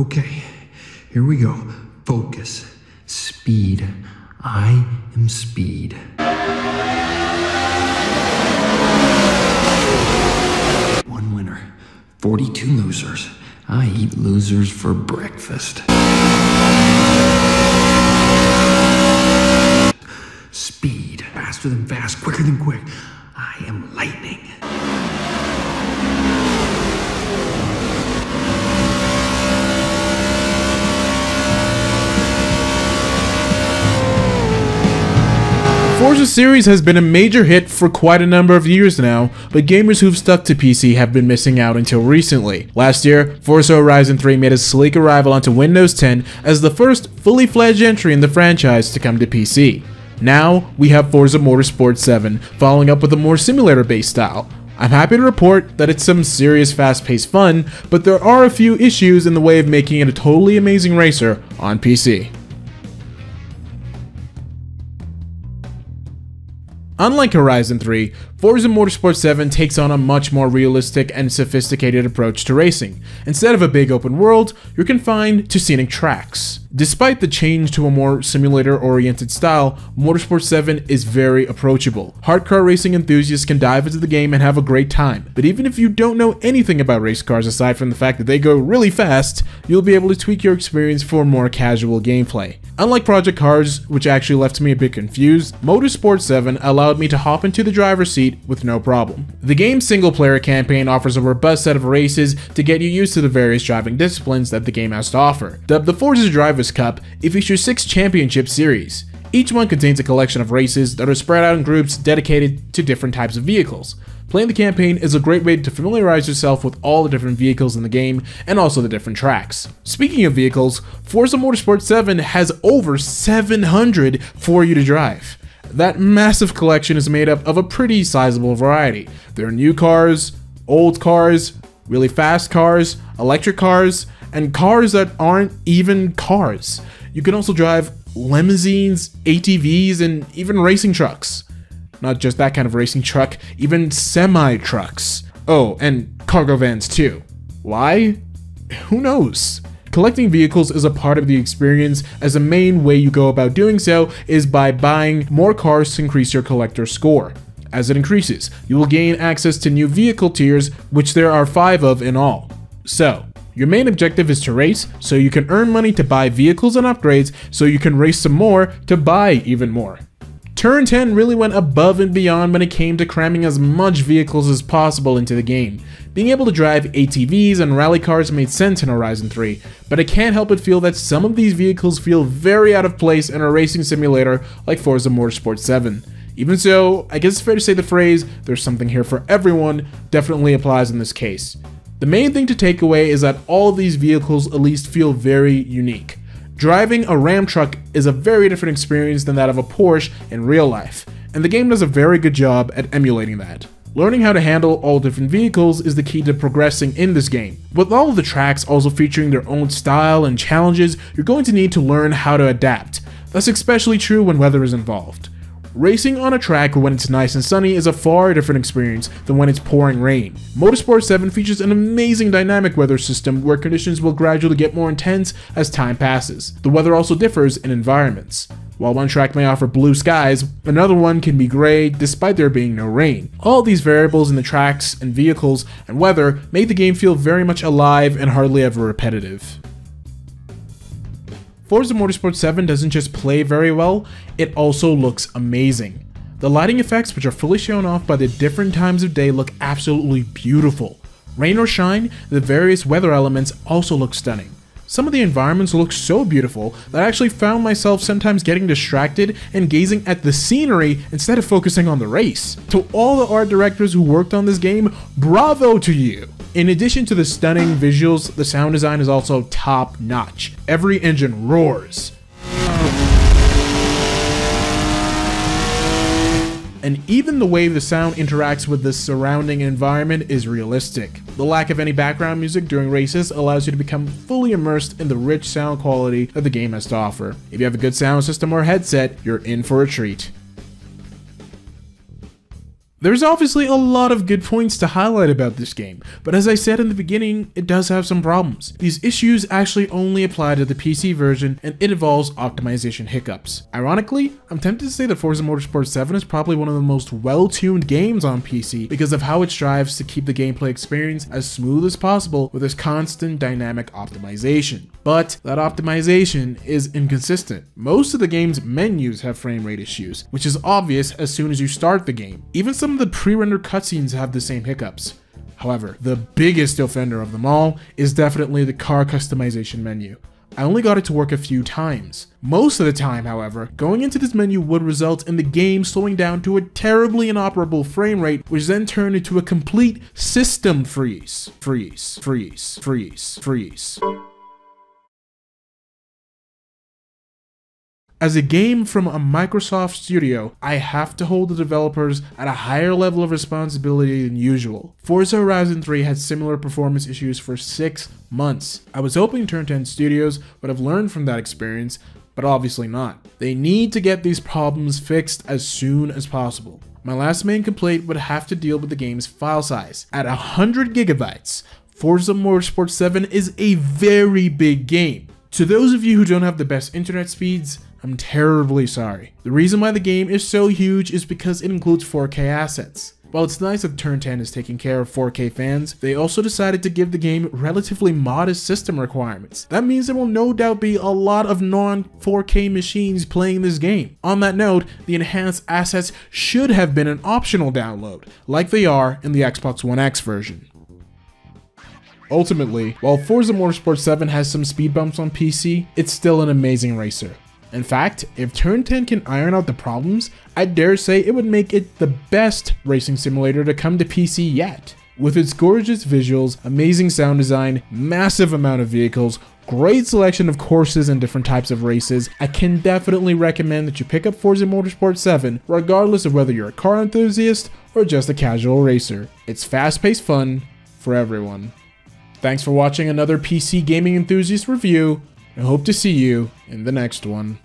Okay, here we go. Focus. Speed. I am speed. One winner. 42 losers. I eat losers for breakfast. Speed. Faster than fast, quicker than quick. I am lightning. Forza series has been a major hit for quite a number of years now, but gamers who've stuck to PC have been missing out until recently. Last year, Forza Horizon 3 made a sleek arrival onto Windows 10 as the first fully-fledged entry in the franchise to come to PC. Now, we have Forza Motorsport 7, following up with a more simulator-based style. I'm happy to report that it's some serious fast-paced fun, but there are a few issues in the way of making it a totally amazing racer on PC. Unlike Horizon 3, Forza Motorsport 7 takes on a much more realistic and sophisticated approach to racing. Instead of a big open world, you're confined to scenic tracks. Despite the change to a more simulator-oriented style, Motorsport 7 is very approachable. Hardcore racing enthusiasts can dive into the game and have a great time, but even if you don't know anything about race cars aside from the fact that they go really fast, you'll be able to tweak your experience for more casual gameplay. Unlike Project Cars, which actually left me a bit confused, Motorsport 7 allowed me to hop into the driver's seat with no problem. The game's single-player campaign offers a robust set of races to get you used to the various driving disciplines that the game has to offer. Dubbed the Forza Drivers Cup, it features 6 championship series. Each one contains a collection of races that are spread out in groups dedicated to different types of vehicles. Playing the campaign is a great way to familiarize yourself with all the different vehicles in the game and also the different tracks. Speaking of vehicles, Forza Motorsport 7 has over 700 for you to drive. That massive collection is made up of a pretty sizable variety. There are new cars, old cars, really fast cars, electric cars, and cars that aren't even cars. You can also drive limousines, ATVs, and even racing trucks. Not just that kind of racing truck, even semi-trucks. Oh, and cargo vans too. Why? Who knows? Collecting vehicles is a part of the experience, as the main way you go about doing so is by buying more cars to increase your collector score. As it increases, you will gain access to new vehicle tiers, which there are 5 of in all. So, your main objective is to race, so you can earn money to buy vehicles and upgrades, so you can race some more to buy even more. Turn 10 really went above and beyond when it came to cramming as much vehicles as possible into the game. Being able to drive ATVs and rally cars made sense in Horizon 3, but I can't help but feel that some of these vehicles feel very out of place in a racing simulator like Forza Motorsport 7. Even so, I guess it's fair to say the phrase, "there's something here for everyone," definitely applies in this case. The main thing to take away is that all of these vehicles at least feel very unique. Driving a Ram truck is a very different experience than that of a Porsche in real life, and the game does a very good job at emulating that. Learning how to handle all different vehicles is the key to progressing in this game. With all of the tracks also featuring their own style and challenges, you're going to need to learn how to adapt. That's especially true when weather is involved. Racing on a track when it's nice and sunny is a far different experience than when it's pouring rain. Motorsport 7 features an amazing dynamic weather system where conditions will gradually get more intense as time passes. The weather also differs in environments. While one track may offer blue skies, another one can be gray despite there being no rain. All these variables in the tracks and vehicles and weather make the game feel very much alive and hardly ever repetitive. Forza Motorsport 7 doesn't just play very well, it also looks amazing. The lighting effects, which are fully shown off by the different times of day, look absolutely beautiful. Rain or shine, the various weather elements also look stunning. Some of the environments look so beautiful that I actually found myself sometimes getting distracted and gazing at the scenery instead of focusing on the race. To all the art directors who worked on this game, bravo to you! In addition to the stunning visuals, the sound design is also top notch. Every engine roars. And even the way the sound interacts with the surrounding environment is realistic. The lack of any background music during races allows you to become fully immersed in the rich sound quality that the game has to offer. If you have a good sound system or headset, you're in for a treat. There's obviously a lot of good points to highlight about this game, but as I said in the beginning, it does have some problems. These issues actually only apply to the PC version, and it involves optimization hiccups. Ironically, I'm tempted to say that Forza Motorsport 7 is probably one of the most well-tuned games on PC because of how it strives to keep the gameplay experience as smooth as possible with its constant dynamic optimization. But that optimization is inconsistent. Most of the game's menus have frame rate issues, which is obvious as soon as you start the game. Even some of the pre-rendered cutscenes have the same hiccups. However, the biggest offender of them all is definitely the car customization menu. I only got it to work a few times. Most of the time, however, going into this menu would result in the game slowing down to a terribly inoperable frame rate, which then turned into a complete system freeze. Freeze. As a game from a Microsoft studio, I have to hold the developers at a higher level of responsibility than usual. Forza Horizon 3 had similar performance issues for 6 months. I was hoping Turn 10 Studios would have learned from that experience, but obviously not. They need to get these problems fixed as soon as possible. My last main complaint would have to deal with the game's file size. At 100 gigabytes, Forza Motorsport 7 is a very big game. To those of you who don't have the best internet speeds, I'm terribly sorry. The reason why the game is so huge is because it includes 4K assets. While it's nice that Turn 10 is taking care of 4K fans, they also decided to give the game relatively modest system requirements. That means there will no doubt be a lot of non-4K machines playing this game. On that note, the enhanced assets should have been an optional download, like they are in the Xbox One X version. Ultimately, while Forza Motorsport 7 has some speed bumps on PC, it's still an amazing racer. In fact, if Turn 10 can iron out the problems, I dare say it would make it the best racing simulator to come to PC yet. With its gorgeous visuals, amazing sound design, massive amount of vehicles, great selection of courses and different types of races, I can definitely recommend that you pick up Forza Motorsport 7 regardless of whether you're a car enthusiast or just a casual racer. It's fast-paced fun for everyone. Thanks for watching another PC gaming enthusiast review. I hope to see you in the next one.